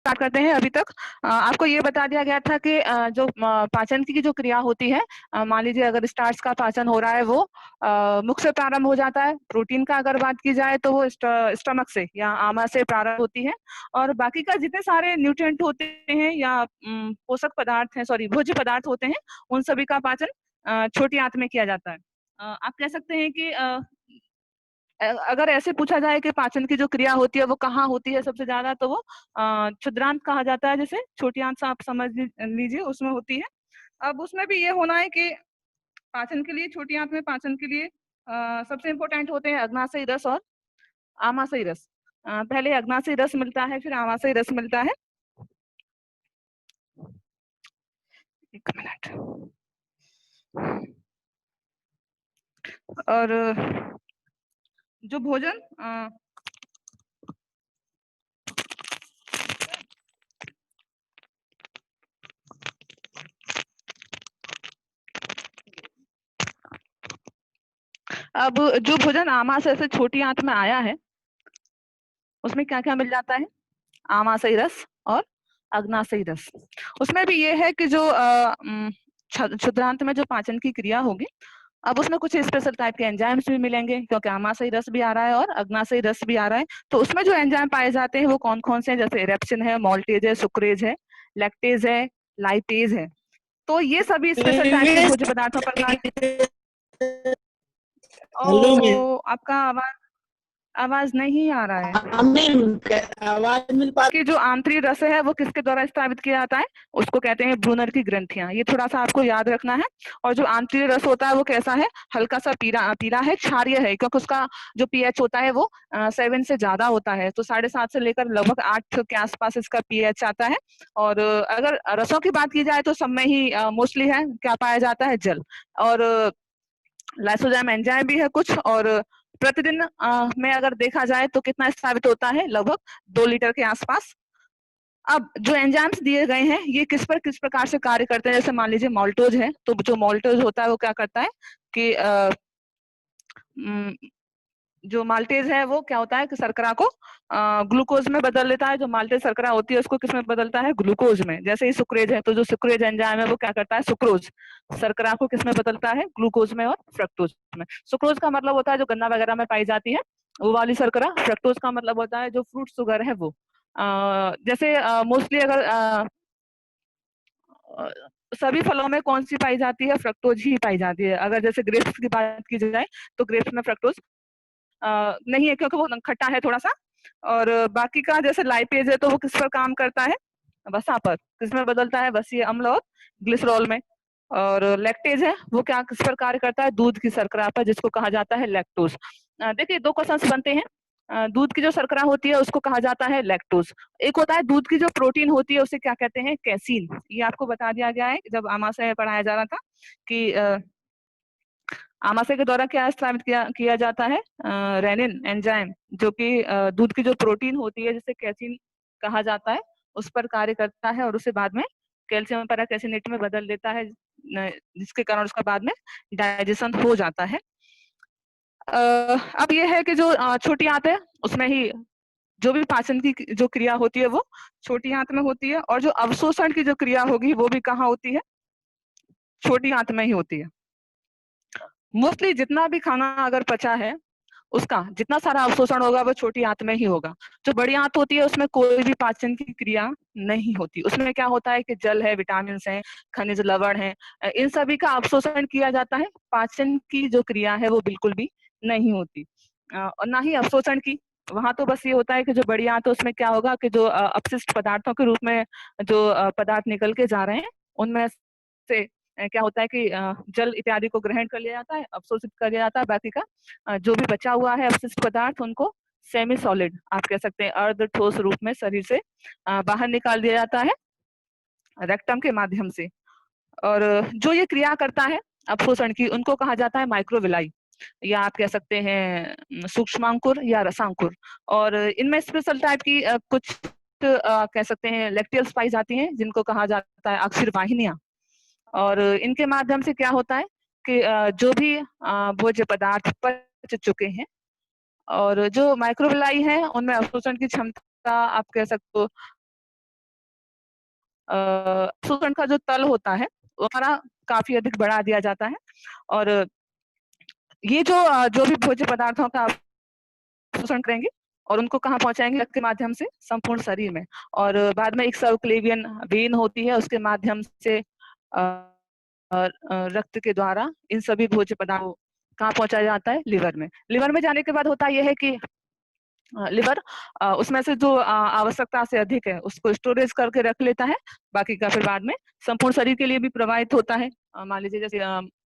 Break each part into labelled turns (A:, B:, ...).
A: Start करते हैं। अभी तक आपको ये बता दिया गया था कि जो पाचन की जो क्रिया होती है, मान लीजिए अगर स्टार्च का पाचन हो रहा है वो मुख से प्रारंभ हो जाता है। प्रोटीन का अगर बात की जाए तो वो स्टमक से या आमा से प्रारंभ होती है, और बाकी का जितने सारे न्यूट्रिएंट होते हैं या पोषक पदार्थ हैं, सॉरी भोज्य पदार्थ होते हैं, उन सभी का पाचन छोटी आंत में किया जाता है। आप कह सकते हैं कि अगर ऐसे पूछा जाए कि पाचन की जो क्रिया होती है वो कहाँ होती है सबसे ज्यादा, तो वो क्षुद्रांत कहा जाता है, जैसे छोटी आंत से आप समझ लीजिए उसमें होती है। अब उसमें भी ये होना है कि पाचन के लिए, छोटी आंत में पाचन के लिए सबसे इम्पोर्टेंट होते हैं अग्नाशयी रस और आमाशयी रस। पहले अग्नाशयी रस मिलता है, फिर आमाशयी रस मिलता है। एक मिनट। और जो भोजन अब जो भोजन आमाशय से छोटी आंत में आया है उसमें क्या क्या मिल जाता है? आमाशयी रस और अग्नाशयी रस। उसमें भी ये है कि जो क्षुद्रांत में जो पाचन की क्रिया होगी, अब उसमें कुछ स्पेशल टाइप के एंजाइम्स भी मिलेंगे, क्योंकि आमाशयी रस भी आ रहा है और अग्नाशयी रस भी आ रहा है। तो उसमें जो एंजाइम पाए जाते हैं वो कौन कौन से हैं? जैसे रेप्सिन है, मोल्टेज है, सुक्रेज है, लैक्टेज है, लाइपेज है। तो ये सभी स्पेशल टाइप के भोज्य पदार्थों पर
B: हेलो मैम।
A: ओ, आपका आवाज आवाज नहीं आ रहा है।
B: हाँ मैम, आवाज मिल पा
A: कि जो आंतरिक रस है वो किसके द्वारा स्रावित किया जाता है? उसको कहते हैं ब्रूनर की ग्रंथियां। ये थोड़ा सा आपको याद रखना है। और जो आंतरिक रस होता है वो कैसा है? हल्का सा पीला पीला है, क्षारीय है, क्योंकि उसका जो पीएच होता है वो 7 से ज्यादा होता है। तो 7.5 से लेकर लगभग 8 के आसपास इसका पीएच आता है। और अगर रसों की बात की जाए तो सब में ही मोस्टली है क्या पाया जाता है? जल। और लाइसोजाइम एंजाइम भी है कुछ। और प्रतिदिन में अगर देखा जाए तो कितना स्रावित होता है? लगभग 2 लीटर के आसपास। अब जो एंजाइम्स दिए गए हैं ये किस पर किस प्रकार से कार्य करते हैं? जैसे मान लीजिए माल्टोज है, तो जो माल्टोज होता है वो क्या करता है कि जो माल्टेज है वो क्या होता है कि शर्करा को ग्लूकोज में बदल लेता है। जो माल्टेज शर्करा होती है उसको किस में बदलता है? ग्लूकोज में। जैसे ही सुक्रेज है, तो जो सुक्रेज एंजाइम है वो क्या करता है? सुक्रोज शर्करा को किस में बदलता है? ग्लूकोज में और फ्रक्टोज में। सुक्रोज का मतलब होता है जो गन्ना वगैरह में पाई जाती है वो वाली शर्करा। फ्रक्टोज का मतलब होता है जो फ्रूट शुगर है वो। जैसे मोस्टली अगर अ, सभी फलों में कौन सी पाई जाती है? फ्रक्टोज ही पाई जाती है। अगर जैसे ग्रेप्स की बात की जाए तो ग्रेप्स में फ्रक्टोज नहीं है, क्योंकि वो खट्टा है थोड़ा सा। और बाकी का जैसे लाइपेज है तो वो किस पर काम करता है? वसा पर। किसमें बदलता है? वसीय अम्ल और ग्लिसरॉल में। और लैक्टेज है वो क्या किस पर कार्य करता है? दूध की शर्करा पर, जिसको कहा जाता है लैक्टोज। देखिए 2 क्वेश्चंस बनते हैं। दूध की जो शर्करा होती है उसको कहा जाता है लैक्टोज। एक होता है दूध की जो प्रोटीन होती है उसे क्या कहते हैं? कैसीन। ये आपको बता दिया गया है जब आमाशय पढ़ाया जा रहा था कि आमाशय के द्वारा क्या स्रावित किया जाता है? रेनिन एंजाइम, जो कि दूध की जो प्रोटीन होती है जिसे कैसीन कहा जाता है उस पर कार्य करता है, और उसे बाद में कैल्शियम पैराकैसिनेट में बदल देता है, जिसके कारण उसका बाद में डाइजेशन हो जाता है। अब यह है कि जो छोटी आंत है उसमें ही जो भी पाचन की जो क्रिया होती है वो छोटी आंत में होती है, और जो अवशोषण की जो क्रिया होगी वो भी कहाँ होती है? छोटी आंत में ही होती है। मोस्टली जितना भी खाना अगर पचा है उसका जितना सारा अवशोषण होगा वो छोटी आंत में ही होगा। जो बड़ी आंत होती है उसमें कोई भी पाचन की क्रिया नहीं होती। उसमें क्या होता है कि जल है, विटामिन है, खनिज लवण है, इन सभी का अवशोषण किया जाता है। पाचन की जो क्रिया है वो बिल्कुल भी नहीं होती। और ना ही अवशोषण की। वहां तो बस ये होता है कि जो बड़ी आंत है उसमें क्या होगा कि जो अपशिष्ट पदार्थों के रूप में जो पदार्थ निकल के जा रहे हैं उनमें से क्या होता है कि जल इत्यादि को ग्रहण कर लिया जाता है, अवशोषित कर लिया जाता है। बाकी का जो भी बचा हुआ है अपशिष्ट पदार्थ उनको सेमी सॉलिड आप कह सकते हैं, अर्ध ठोस रूप में शरीर से बाहर निकाल दिया जाता है रेक्टम के माध्यम से। और जो ये क्रिया करता है अवशोषण की उनको कहा जाता है माइक्रोविलाई, या आप कह सकते हैं सूक्ष्मांकुर या रसांकुर। और इनमें स्पेशल टाइप की कुछ कह सकते हैं लैक्टियल्स पाई जाती हैं जिनको कहा जाता है अक्षीर वाहिनियां। और इनके माध्यम से क्या होता है कि जो भी भोज्य पदार्थ पच चुके हैं, और जो माइक्रोविलाई है उनमें अवशोषण की क्षमता आप कह सकते हो अवशोषण का जो तल होता है वो हमारा काफी अधिक बढ़ा दिया जाता है, और ये जो भी भोज्य पदार्थों का अवशोषण करेंगे और उनको कहाँ पहुंचाएंगे, रक्त के माध्यम से संपूर्ण शरीर में, और बाद में एक सबक्लेवियन वेन होती है, उसके माध्यम से रक्त के द्वारा इन सभी भोज्य पदार्थों कहाँ पहुंचाया जाता है, लिवर में। लिवर में जाने के बाद होता यह है कि लिवर उसमें से जो आवश्यकता से अधिक है उसको स्टोरेज करके रख लेता है, बाकी का फिर बाद में संपूर्ण शरीर के लिए भी प्रवाहित होता है। मान लीजिए जैसे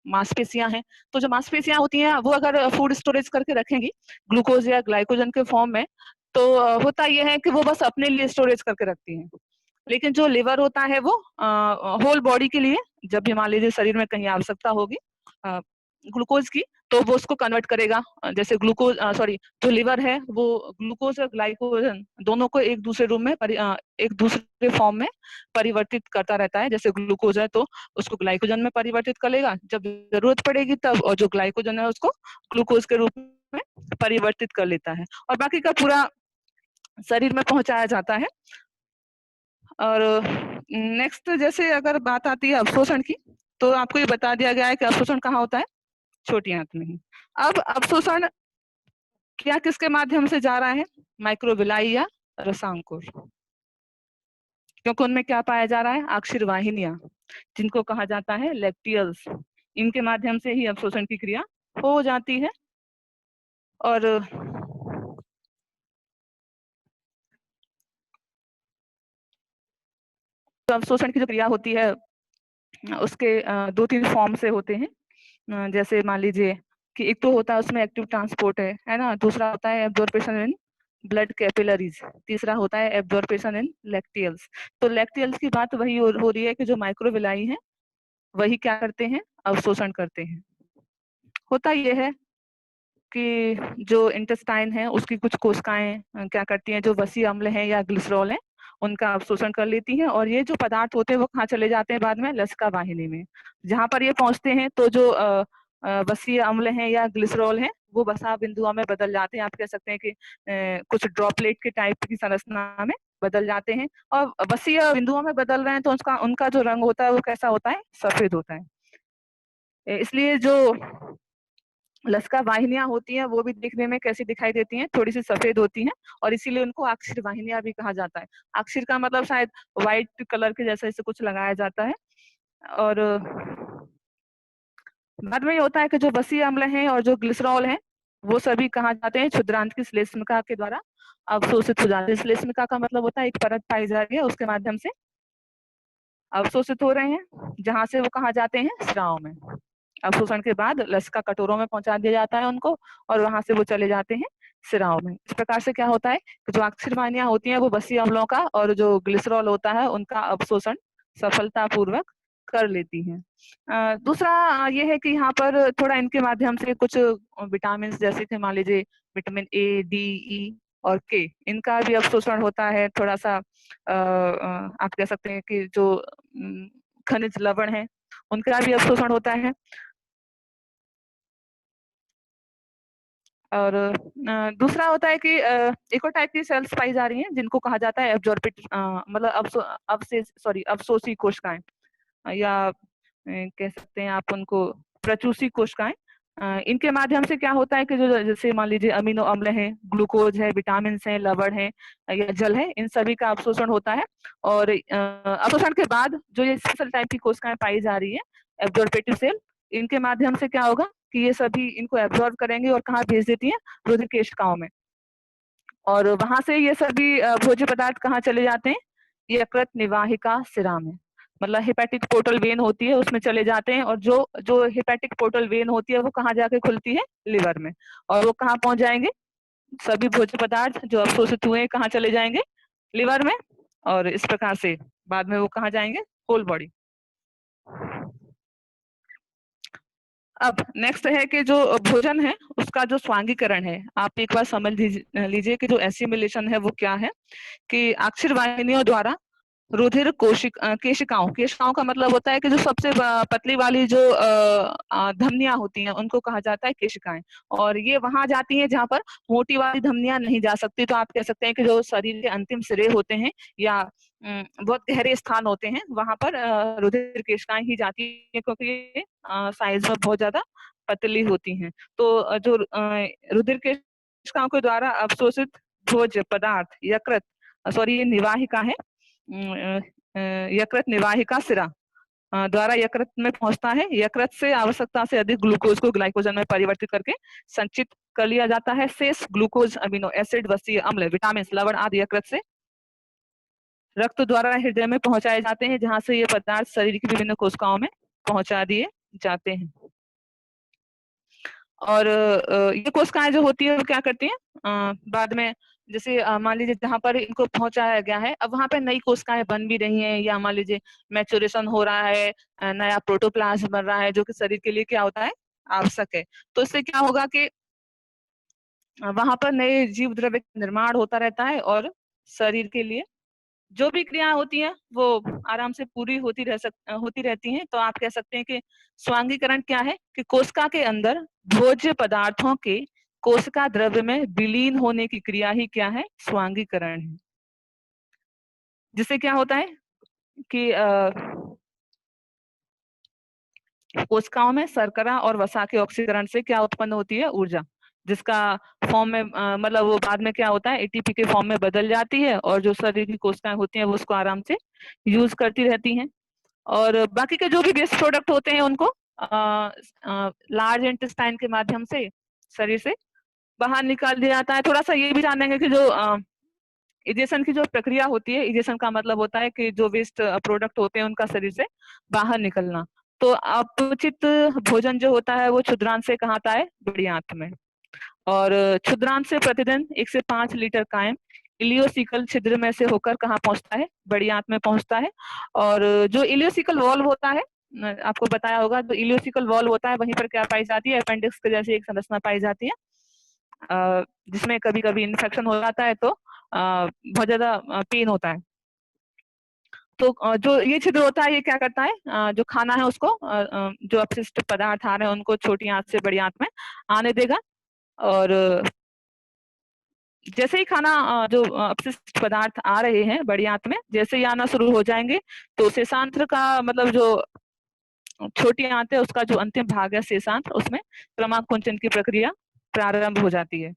A: मांसपेशियां हैं, तो जो मांसपेशियां होती हैं वो अगर फूड स्टोरेज करके रखेंगी ग्लूकोज या ग्लाइकोजन के फॉर्म में, तो होता यह है कि वो बस अपने लिए स्टोरेज करके रखती हैं। लेकिन जो लिवर होता है वो होल बॉडी के लिए, जब भी मान लीजिए शरीर में कहीं आवश्यकता होगी ग्लूकोज की, तो वो उसको कन्वर्ट करेगा। जैसे ग्लूकोज जो लिवर है वो ग्लूकोज और ग्लाइकोजन दोनों को एक दूसरे रूप में एक दूसरे फॉर्म में परिवर्तित करता रहता है। जैसे ग्लूकोज है तो उसको ग्लाइकोजन में परिवर्तित कर लेगा जब जरूरत पड़ेगी तब, और जो ग्लाइकोजन है उसको ग्लूकोज के रूप में परिवर्तित कर लेता है, और बाकी का पूरा शरीर में पहुंचाया जाता है। और नेक्स्ट जैसे अगर बात आती है अवशोषण की, तो आपको ये बता दिया गया है कि अवशोषण कहाँ होता है, छोटी आंत में ही। अब अवशोषण क्या किसके माध्यम से जा रहा है, माइक्रोविलाई या रसांकुर, क्योंकि उनमें क्या पाया जा रहा है, अक्षीर वाहिनियां, जिनको कहा जाता है लैक्टियल्स, इनके माध्यम से ही अवशोषण की क्रिया हो जाती है। और अवशोषण की जो क्रिया होती है उसके 2-3 फॉर्म से होते हैं। जैसे मान लीजिए कि एक तो होता है उसमें एक्टिव ट्रांसपोर्ट है ना, दूसरा होता है एब्जॉर्प्शन इन ब्लड कैपिलरीज, तीसरा होता है एब्जॉर्प्शन इन लैक्टियल्स। तो लैक्टियल्स की बात वही हो रही है कि जो माइक्रोविलाई हैं वही क्या करते हैं, अवशोषण करते हैं। होता यह है कि जो इंटेस्टाइन है उसकी कुछ कोशिकाएं क्या करती हैं, जो वसी अम्ल हैं या ग्लिसरॉल है उनका अवशोषण कर लेती हैं, और ये जो पदार्थ होते हैं वो कहाँ चले जाते हैं बाद में, लसिका वाहिनी में। जहां पर ये पहुंचते हैं तो जो वसीय अम्ल हैं या ग्लिसरॉल हैं वो वसा बिंदुओं में बदल जाते हैं। आप कह सकते हैं कि कुछ ड्रॉपलेट के टाइप की संरचना में बदल जाते हैं, और वसीय बिंदुओं में बदल रहे हैं तो उसका उनका जो रंग होता है वो कैसा होता है, सफेद होता है। इसलिए जो लसिका वाहिनियां होती हैं वो भी दिखने में कैसी दिखाई देती हैं, थोड़ी सी सफेद होती हैं, और इसीलिए उनको अक्षीर वाहिनियां भी कहा जाता है। अक्षीर का मतलब शायद व्हाइट कलर के जैसा इसे कुछ लगाया जाता है। और बाद में ये होता है कि जो वसीय अम्ल हैं और जो ग्लिसरॉल हैं वो सभी कहाँ जाते हैं, क्षुद्रांत की श्लेष्मिका के द्वारा अवशोषित हो जाते हैं। श्लेष्मिका का मतलब होता है एक परत पाई जा रही है, उसके माध्यम से अवशोषित हो रहे हैं, जहां से वो कहाँ जाते हैं, स्राव में। अवशोषण के बाद लसिका कटोरों में पहुंचा दिया जाता है उनको, और वहां से वो चले जाते हैं सिराओं में। इस प्रकार से क्या होता है कि जो अक्षीर वाहिनियां होती हैं वो वसीय अम्लों का और जो ग्लिसरॉल होता है उनका अवशोषण सफलतापूर्वक कर लेती हैं। दूसरा ये है कि यहाँ पर थोड़ा इनके माध्यम से कुछ विटामिन जैसे कि मान लीजिए विटामिन ए, डी, ई और के, इनका भी अवशोषण होता है। थोड़ा सा आप कह सकते हैं कि जो खनिज लवण है उनका भी अवशोषण होता है। और दूसरा होता है कि एक और टाइप की सेल्स पाई जा रही हैं जिनको कहा जाता है एब्जॉर्बिट, मतलब अवशोषी कोशिकाएं, या कह सकते हैं आप उनको प्रचूसी कोशिकाएं। इनके माध्यम से क्या होता है कि जो जैसे मान लीजिए अमीनो अम्ल हैं, ग्लूकोज है, विटामिन है, लवण है या जल है, इन सभी का अवशोषण होता है। और अवशोषण के बाद जो ये स्पेशल टाइप की कोशिकाएं पाई जा रही है एब्जॉर्बेटिव सेल, इनके माध्यम से क्या होगा कि ये सभी इनको एब्जॉर्ब करेंगे और कहाँ भेज देती है, रुधिर केशिकाओं में। और वहां से ये सभी भोज्य पदार्थ कहाँ चले जाते हैं, ये यकृत निवाहिका सिरा में, मतलब हेपेटिक पोर्टल वेन होती है उसमें चले जाते हैं। और जो जो हेपेटिक पोर्टल वेन होती है वो कहाँ जाके खुलती है, लिवर में। और वो कहाँ पहुंच जाएंगे, सभी भोज्य पदार्थ जो अवशोषित हुए कहाँ चले जाएंगे, लिवर में। और इस प्रकार से बाद में वो कहाँ जाएंगे, होल बॉडी। अब नेक्स्ट है कि जो भोजन है उसका जो स्वांगीकरण है, आप एक बार समझ लीजिए कि जो एसिमिलेशन है वो क्या है, कि अक्षीर वाहिनियों द्वारा रुधिर केशिकाओं, केशिकाओं का मतलब होता है कि जो सबसे पतली वाली जो धमनियां होती हैं उनको कहा जाता है केशिकाएं। और ये वहां जाती हैं जहां पर मोटी वाली धमनियां नहीं जा सकती। तो आप कह सकते हैं कि जो शरीर के अंतिम सिरे होते हैं या बहुत गहरे स्थान होते हैं वहां पर रुधिर केशिकाएं ही जाती है, क्योंकि ये साइज में बहुत ज्यादा पतली होती हैं। तो जो रुधिर केशिकाओं के द्वारा अवशोषित भोज्य पदार्थ यकृत, सॉरी ये निवाहिका है, यकृत निवाहिका सिरा द्वारा यकृत में पहुंचता है। यकृत से आवश्यकता से अधिक ग्लूकोज को ग्लाइकोजन में परिवर्तित करके संचित कर लिया जाता है। शेष ग्लूकोज, अमीनो एसिड, वसीय अम्ल, विटामिन, लवण आदि यकृत से रक्त द्वारा हृदय में पहुंचाए जाते हैं, जहां से ये पदार्थ शरीर की विभिन्न कोशिकाओं में पहुंचा दिए जाते हैं। और ये कोशिकाएं जो होती है वो क्या करती हैं, बाद में जैसे मान लीजिए जहां पर इनको पहुंचाया गया है अब वहां पे नई कोशिकाएं बन भी रही हैं, या मान लीजिए मैच्योरेशन हो रहा है, नया प्रोटोप्लाज्म बन रहा है, जो कि शरीर के लिए क्या होता है, आवश्यक है। तो इससे क्या होगा कि वहां पर नए जीव द्रव्य का निर्माण होता रहता है और शरीर के लिए जो भी क्रियाएं होती हैं वो आराम से पूरी होती रहती हैं। तो आप कह सकते हैं कि स्वांगीकरण क्या है कि कोशिका के अंदर भोज्य पदार्थों के कोशिका द्रव्य में विलीन होने की क्रिया ही क्या है, स्वांगीकरण है। जिससे क्या होता है कि कोशिकाओं में शर्करा और वसा के ऑक्सीकरण से क्या उत्पन्न होती है, ऊर्जा, जिसका फॉर्म में मतलब वो बाद में क्या होता है, एटीपी के फॉर्म में बदल जाती है और जो शरीर की कोशिकाएं होती हैं वो उसको आराम से यूज करती रहती हैं। और बाकी के जो भी वेस्ट प्रोडक्ट होते हैं उनको लार्ज इंटेस्टाइन के माध्यम से शरीर से बाहर निकाल दिया जाता है। थोड़ा सा ये भी जानेंगे कि जो इजेशन की जो प्रक्रिया होती है, इजेशन का मतलब होता है कि जो वेस्ट प्रोडक्ट होते हैं उनका शरीर से बाहर निकलना। तो अपचित भोजन जो होता है वो क्षुद्रांत से कहाँ आता है, बड़ी आंत में। और क्षुद्रांत से प्रतिदिन 1 से 5 लीटर कायम इलियोसिकल छिद्र में से होकर कहाँ पहुंचता है, बड़ी आंत में पहुंचता है। और जो इलियोसिकल वॉल्व होता है, आपको बताया होगा, जो इलियोसिकल वॉल्व होता है वहीं पर क्या पाई जाती है, अपेंडिक्स के जैसी एक संरचना पाई जाती है, जिसमें कभी कभी इन्फेक्शन हो जाता है तो बहुत ज्यादा पेन होता है। तो जो ये छिद्र होता है ये क्या करता है, जो खाना है उसको जो अपशिष्ट पदार्थ आ रहे हैं उनको छोटी आंत से बड़ी आंत में आने देगा। और जैसे ही खाना जो अपशिष्ट पदार्थ आ रहे हैं बड़ी आंत में जैसे ही आना शुरू हो जाएंगे तो शेषांत्र का मतलब जो छोटी आंत है उसका जो अंतिम भाग है शेषांत्र, उसमें क्रमाकुंचन की प्रक्रिया प्रारंभ हो जाती है।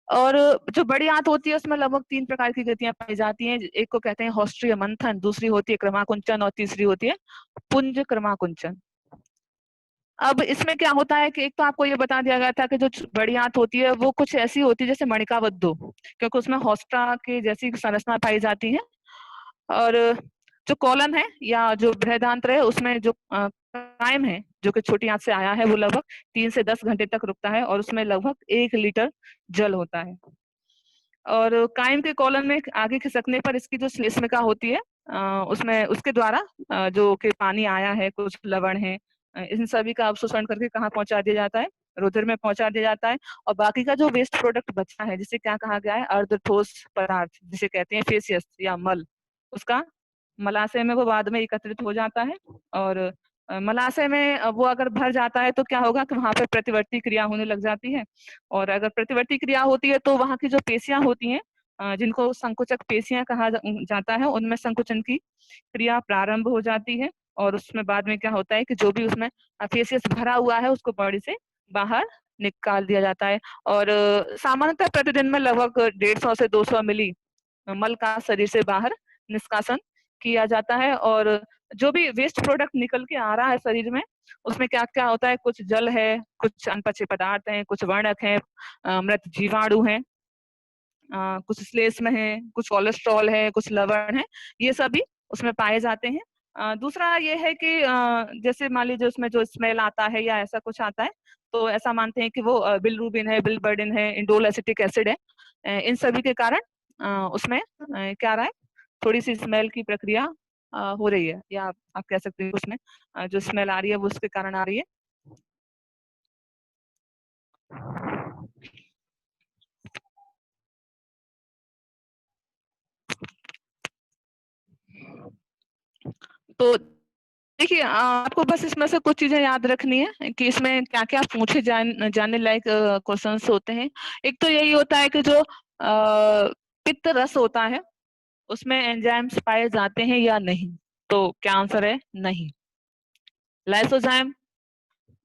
A: और जो बड़ी आंत होती है उसमें लगभग 3 प्रकार की गतियां पाई जाती हैं। एक को कहते हैं हॉस्ट्रीय मंथन, दूसरी होती है क्रमाकुंचन और तीसरी होती है पुंज क्रमाकुंचन। अब इसमें क्या होता है कि एक तो आपको ये बता दिया गया था कि जो बड़ी आंत होती है वो कुछ ऐसी होती है जैसे मणिकाबद्धो, क्योंकि उसमें हॉस्ट्रा की जैसी संरचना पाई जाती है। और जो कॉलन है या जो बृहदांत्र है उसमें जो कायम है जो कि छोटी आंत से आया है वो लगभग 3 से 10 घंटे तक रुकता है और उसमें लगभग 1 लीटर जल होता है। और कायम के कॉलन में आगे खिसकने पर इसकी जो श्लेष्मिका होती है उसमें उसके द्वारा जो कि पानी आया है, कुछ लवण है, इन सभी का अवशोषण करके कहाँ पहुंचा दिया जाता है, रुधिर में पहुंचा दिया जाता है। और बाकी का जो वेस्ट प्रोडक्ट बचा है जिसे क्या कहा गया है, अर्ध ठोस पदार्थ जिसे कहते हैं फेसियस या मल, उसका मलाशय में वो बाद में एकत्रित हो जाता है। और मलाशय में वो अगर भर जाता है तो क्या होगा कि वहां पे प्रतिवर्ती क्रिया होने लग जाती है। और अगर प्रतिवर्ती क्रिया होती है तो वहां की जो पेशियां होती हैं जिनको संकुचक पेशियां कहा जाता है, उनमें संकुचन की क्रिया प्रारंभ हो जाती है। और उसमें बाद में क्या होता है कि जो भी उसमें फेसियस भरा हुआ है उसको बॉडी से बाहर निकाल दिया जाता है। और सामान्यतः प्रतिदिन में लगभग 150 से 200 मिली मल का शरीर से बाहर निष्कासन किया जाता है। और जो भी वेस्ट प्रोडक्ट निकल के आ रहा है शरीर में उसमें क्या क्या होता है, कुछ जल है, कुछ अनपचे पदार्थ हैं, कुछ वर्णक हैं, मृत जीवाणु हैं, कुछ श्लेष्म है, कुछ कोलेस्ट्रॉल है, कुछ लवण है, ये सभी उसमें पाए जाते हैं। दूसरा ये है कि जैसे मान लीजिए उसमें जो स्मेल आता है या ऐसा कुछ आता है तो ऐसा मानते हैं कि वो बिलरुबिन है, बिलबर्डिन है, इंडोल एसिटिक एसिड है, इन सभी के कारण उसमें क्या आ रहा है, थोड़ी सी स्मेल की प्रक्रिया हो रही है, या आप कह सकते हैं उसमें जो स्मेल आ रही है वो उसके कारण आ रही है। तो देखिए आपको बस इसमें से कुछ चीजें याद रखनी है कि इसमें क्या क्या पूछे जाने लायक क्वेश्चंस होते हैं। एक तो यही होता है कि जो पित्त रस होता है उसमें एंजाइम्स पाए जाते हैं या नहीं, तो क्या आंसर है? नहीं। लाइसोजाइम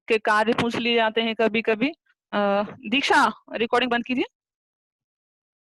A: के कार्य पूछ लिए जाते हैं कभी कभी। दीक्षा, रिकॉर्डिंग बंद कीजिए।